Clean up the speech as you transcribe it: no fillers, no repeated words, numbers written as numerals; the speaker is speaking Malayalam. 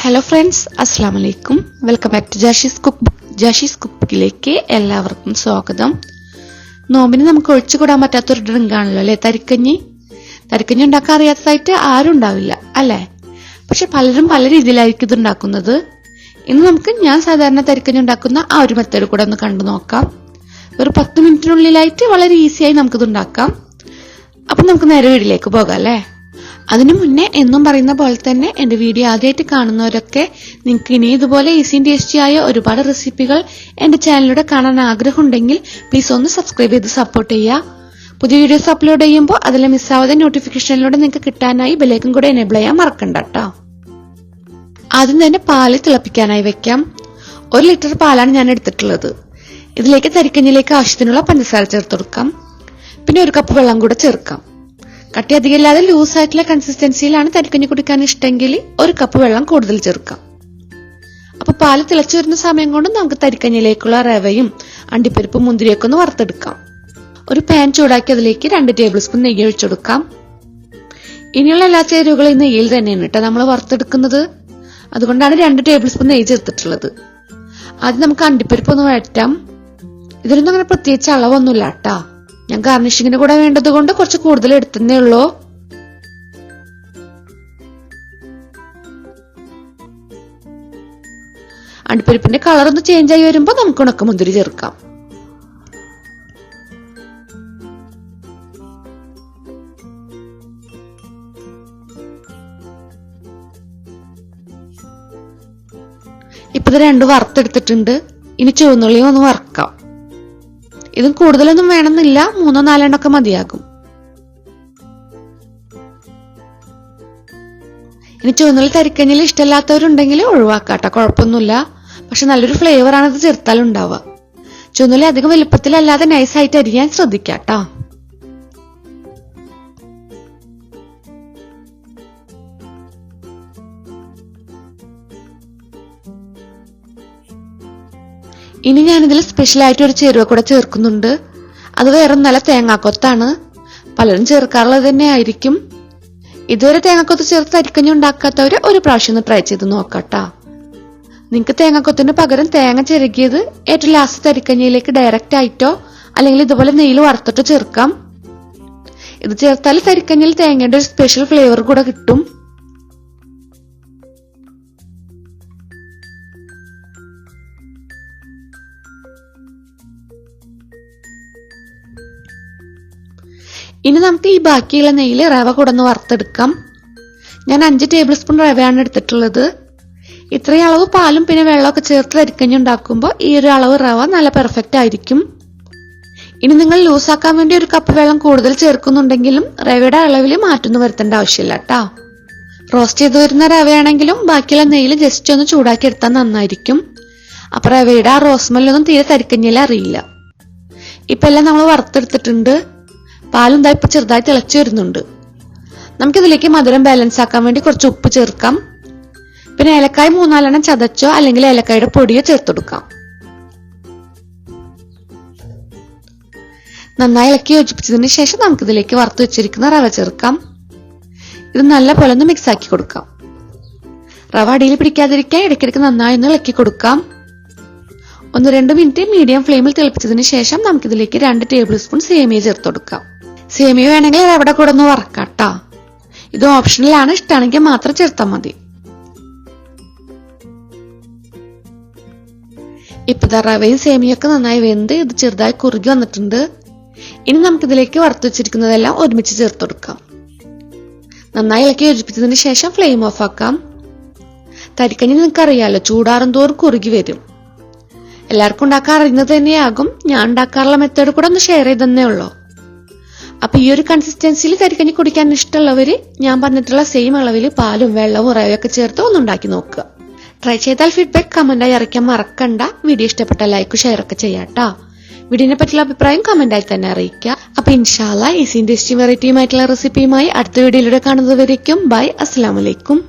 ഹലോ ഫ്രണ്ട്സ്, അസ്സലാമു അലൈക്കും. വെൽക്കം ബാക്ക് ടു ജാഷീസ് കുക്കിലേക്ക് എല്ലാവർക്കും സ്വാഗതം. നോമ്പിന് നമുക്ക് ഒഴിച്ചുകൂടാൻ പറ്റാത്തൊരു ഡ്രിങ്കാണല്ലോ അല്ലേ തരിക്കഞ്ഞി. തരിക്കഞ്ഞി ഉണ്ടാക്കാൻ അറിയാത്തതായിട്ട് ആരും ഉണ്ടാവില്ല അല്ലേ? പക്ഷെ പലരും പല രീതിയിലായിരിക്കും ഇത് ഉണ്ടാക്കുന്നത്. ഇന്ന് നമുക്ക് ഞാൻ സാധാരണ തരിക്കഞ്ഞി ഉണ്ടാക്കുന്ന ആ ഒരു മെത്തേഡ് കൂടെ ഒന്ന് കണ്ടു നോക്കാം. ഒരു 10 മിനിറ്റിനുള്ളിലായിട്ട് വളരെ ഈസിയായി നമുക്കിത് ഉണ്ടാക്കാം. അപ്പൊ നമുക്ക് നേരെ വീഡിയോയിലേക്ക് പോകാം അല്ലേ? അതിനു മുന്നേ എന്നും പറയുന്ന പോലെ തന്നെ എന്റെ വീഡിയോ ആദ്യമായിട്ട് കാണുന്നവരൊക്കെ നിങ്ങൾക്ക് ഇനി ഇതുപോലെ ഈസി ടേസ്റ്റി ആയ ഒരുപാട് റെസിപ്പികൾ എന്റെ ചാനലിലൂടെ കാണാൻ ആഗ്രഹമുണ്ടെങ്കിൽ പ്ലീസ് ഒന്ന് സബ്സ്ക്രൈബ് ചെയ്ത് സപ്പോർട്ട് ചെയ്യുക. പുതിയ വീഡിയോസ് അപ്ലോഡ് ചെയ്യുമ്പോൾ അതിൽ മിസ്സാവാതെ നോട്ടിഫിക്കേഷനിലൂടെ നിങ്ങൾക്ക് കിട്ടാനായി ബെല്ലൈക്കൺ കൂടെ എനേബിൾ ചെയ്യാൻ മറക്കണ്ട കേട്ടോ. ആദ്യം തന്നെ പാല് തിളപ്പിക്കാനായി വെക്കാം. 1 ലിറ്റർ പാലാണ് ഞാൻ എടുത്തിട്ടുള്ളത്. ഇതിലേക്ക് തരിക്കഞ്ഞിലേക്ക് ആവശ്യത്തിനുള്ള പഞ്ചസാര ചേർത്ത് കൊടുക്കാം. പിന്നെ 1 കപ്പ് വെള്ളം കൂടെ ചേർക്കാം. കട്ടി അധികമില്ലാതെ ലൂസായിട്ടുള്ള കൺസിസ്റ്റൻസിയിലാണ് തരിക്കഞ്ഞി കുടിക്കാൻ ഇഷ്ടമെങ്കിൽ 1 കപ്പ് വെള്ളം കൂടുതൽ ചേർക്കാം. അപ്പൊ പാല് തിളച്ചു വരുന്ന സമയം കൊണ്ട് നമുക്ക് തരിക്കഞ്ഞിലേക്കുള്ള റവയും അണ്ടിപ്പരിപ്പും മുന്തിരിയൊക്കെ ഒന്ന് വറുത്തെടുക്കാം. ഒരു പാൻ ചൂടാക്കി അതിലേക്ക് 2 ടേബിൾ സ്പൂൺ നെയ്യ് ഒഴിച്ചെടുക്കാം. ഇനിയുള്ള എല്ലാ ചേരുവകളും ഈ നെയ്യിൽ തന്നെയാണ് കേട്ടോ നമ്മൾ വറുത്തെടുക്കുന്നത്. അതുകൊണ്ടാണ് 2 ടേബിൾ സ്പൂൺ നെയ്യ് ചേർത്തിട്ടുള്ളത്. ആദ്യം നമുക്ക് അണ്ടിപ്പരിപ്പ് ഒന്ന് വഴറ്റാം. ഇതിനൊന്നും അങ്ങനെ പ്രത്യേകിച്ച് അളവൊന്നുമില്ല കേട്ടാ. ഞാൻ ഗാർണിഷിങ്ങിന് കൂടെ വേണ്ടത് കൊണ്ട് കുറച്ച് കൂടുതൽ എടുത്തേ ഉള്ളൂ. അണ്ടിപ്പരിപ്പിന്റെ കളർ ഒന്ന് ചേഞ്ച് ആയി വരുമ്പോ നമുക്ക് ഉണക്കമുന്തിരി ചേർക്കാം. ഇപ്പൊ ഇത് 2 വറുത്തെടുത്തിട്ടുണ്ട്. ഇനി ചുവന്നുള്ളിയും ഒന്ന് വറുക്കാം. ഇതും കൂടുതലൊന്നും വേണമെന്നില്ല, 3-4 എണ്ണൊക്കെ മതിയാകും. ഇനി ചുവന്നുള്ളി തരിക്കഞ്ഞിൽ ഇഷ്ടമില്ലാത്തവരുണ്ടെങ്കിൽ ഒഴിവാക്കാട്ടോ, കുഴപ്പമൊന്നുമില്ല. പക്ഷെ നല്ലൊരു ഫ്ലേവറാണ് ഇത് ചേർത്താലുണ്ടാവുക. ചുവന്നുള്ളി അധികം വലുപ്പത്തിലല്ലാതെ നൈസായിട്ട് അരിയാൻ ശ്രദ്ധിക്കാട്ടോ. ഇനി ഞാനിതിൽ സ്പെഷ്യലായിട്ട് ഒരു ചേരുവ കൂടെ ചേർക്കുന്നുണ്ട്. അത് വേറെ നല്ല തേങ്ങാക്കൊത്താണ്. പലരും ചേർക്കാറുള്ളത് തന്നെ ആയിരിക്കും. ഇതുവരെ തേങ്ങാക്കൊത്ത് ചേർത്ത് തരിക്കഞ്ഞി ഉണ്ടാക്കാത്തവര് ഒരു പ്രാവശ്യം ഒന്ന് ട്രൈ ചെയ്ത് നോക്കട്ടാ. നിങ്ങൾക്ക് തേങ്ങാക്കൊത്തിന് പകരം തേങ്ങ ചിരകിയത് ഏറ്റവും ലാസ്റ്റ് തരിക്കഞ്ഞിയിലേക്ക് ഡയറക്റ്റ് ആയിട്ടോ അല്ലെങ്കിൽ ഇതുപോലെ നെയ്യിൽ വറുത്തിട്ടോ ചേർക്കാം. ഇത് ചേർത്താൽ തരിക്കഞ്ഞിയിൽ തേങ്ങയുടെ ഒരു സ്പെഷ്യൽ ഫ്ലേവർ കൂടെ കിട്ടും. ഇനി നമുക്ക് ഈ ബാക്കിയുള്ള നെയ്യിൽ റവ കൂടെ വറുത്തെടുക്കാം. ഞാൻ 5 ടേബിൾ സ്പൂൺ റവയാണ് എടുത്തിട്ടുള്ളത്. ഇത്രയും അളവ് പാലും പിന്നെ വെള്ളമൊക്കെ ചേർത്ത് തരിക്കഞ്ഞി ഉണ്ടാക്കുമ്പോൾ ഈ ഒരു അളവ് റവ നല്ല പെർഫെക്റ്റ് ആയിരിക്കും. ഇനി നിങ്ങൾ ലൂസാക്കാൻ വേണ്ടി 1 കപ്പ് വെള്ളം കൂടുതൽ ചേർക്കുന്നുണ്ടെങ്കിലും റവയുടെ അളവിൽ മാറ്റൊന്നും വരുത്തേണ്ട ആവശ്യമില്ല കേട്ടോ. റോസ്റ്റ് ചെയ്ത് വരുന്ന റവയാണെങ്കിലും ബാക്കിയുള്ള നെയ്യിൽ ജസ്റ്റ് ഒന്ന് ചൂടാക്കി എടുത്താൽ നന്നായിരിക്കും. അപ്പൊ റവയുടെ ആ റോസ് സ്മെല്ലൊന്നും തീരെ തരിക്കഞ്ഞിയിൽ അറിയില്ല. ഇപ്പൊ എല്ലാം നമ്മൾ വറുത്തെടുത്തിട്ടുണ്ട്. പാലും ഇപ്പൊ ചെറുതായി തിളച്ചു വരുന്നുണ്ട്. നമുക്കിതിലേക്ക് മധുരം ബാലൻസ് ആക്കാൻ വേണ്ടി കുറച്ച് ഉപ്പ് ചേർക്കാം. പിന്നെ ഏലക്കായ 3-4 എണ്ണം ചതച്ചോ അല്ലെങ്കിൽ ഏലക്കായുടെ പൊടിയോ ചേർത്തെടുക്കാം. നന്നായി ഇളക്കി യോജിപ്പിച്ചതിന് ശേഷം നമുക്കിതിലേക്ക് വറുത്ത് വെച്ചിരിക്കുന്ന റവ ചേർക്കാം. ഇത് നല്ല പോലെ ഒന്ന് മിക്സ് ആക്കി കൊടുക്കാം. റവ അടിയിൽ പിടിക്കാതിരിക്കാൻ ഇടയ്ക്കിടയ്ക്ക് നന്നായി ഒന്ന് ഇളക്കി കൊടുക്കാം. 1-2 മിനിറ്റ് മീഡിയം ഫ്ലെയിമിൽ തിളപ്പിച്ചതിന് ശേഷം നമുക്കിതിലേക്ക് 2 ടേബിൾ സ്പൂൺ സേമിയ ചേർത്ത് കൊടുക്കാം. സേമിയ വേണമെങ്കിൽ റവയുടെ കൂടെ ഒന്ന് വറക്കാട്ടോ. ഇത് ഓപ്ഷണലാണ്, ഇഷ്ടമാണെങ്കിൽ മാത്രം ചേർത്താൽ മതി. ഇപ്പൊ റവയും സേമിയൊക്കെ നന്നായി വെന്ത് ഇത് ചെറുതായി കുറുകി വന്നിട്ടുണ്ട്. ഇനി നമുക്കിതിലേക്ക് വറുത്ത് വെച്ചിരിക്കുന്നതെല്ലാം ഒരുമിച്ച് ചേർത്ത് കൊടുക്കാം. നന്നായി ഇളക്കി യോജിപ്പിച്ചതിന് ശേഷം ഫ്ലെയിം ഓഫ് ആക്കാം. തരിക്കഞ്ഞി നിങ്ങൾക്ക് അറിയാലോ, ചൂടാറും തോറും കുറുകി വരും. എല്ലാവർക്കും ഉണ്ടാക്കാൻ അറിയുന്നത് തന്നെയാകും. ഞാൻ ഉണ്ടാക്കാറുള്ള മെത്തേഡ് കൂടെ ഒന്ന് ഷെയർ ചെയ്തേ ഉള്ളൂ. അപ്പൊ ഈ ഒരു കൺസിസ്റ്റൻസിയിൽ തരിക്കഞ്ഞി കുടിക്കാൻ ഇഷ്ടമുള്ളവര് ഞാൻ പറഞ്ഞിട്ടുള്ള സെയിം അളവിൽ പാലും വെള്ളവും റവയൊക്കെ ചേർത്ത് ഒന്നുണ്ടാക്കി നോക്കുക. ട്രൈ ചെയ്താൽ ഫീഡ്ബാക്ക് കമന്റായി അറിയിക്കാൻ മറക്കണ്ട. വീഡിയോ ഇഷ്ടപ്പെട്ട ലൈക്ക് ഷെയർ ഒക്കെ ചെയ്യാട്ടോ. വീഡിയോനെ പറ്റിയുള്ള അഭിപ്രായം കമന്റായി തന്നെ അറിയിക്കുക. അപ്പൊ ഇൻഷാ അല്ലാഹ് ഈസി ടേസ്റ്റി വെറൈറ്റിയുമായിട്ടുള്ള റെസിപ്പിയുമായി അടുത്ത വീഡിയോയിലൂടെ കാണുന്നത് വരേക്കും ബൈ, അസ്സലാമു അലൈക്കും.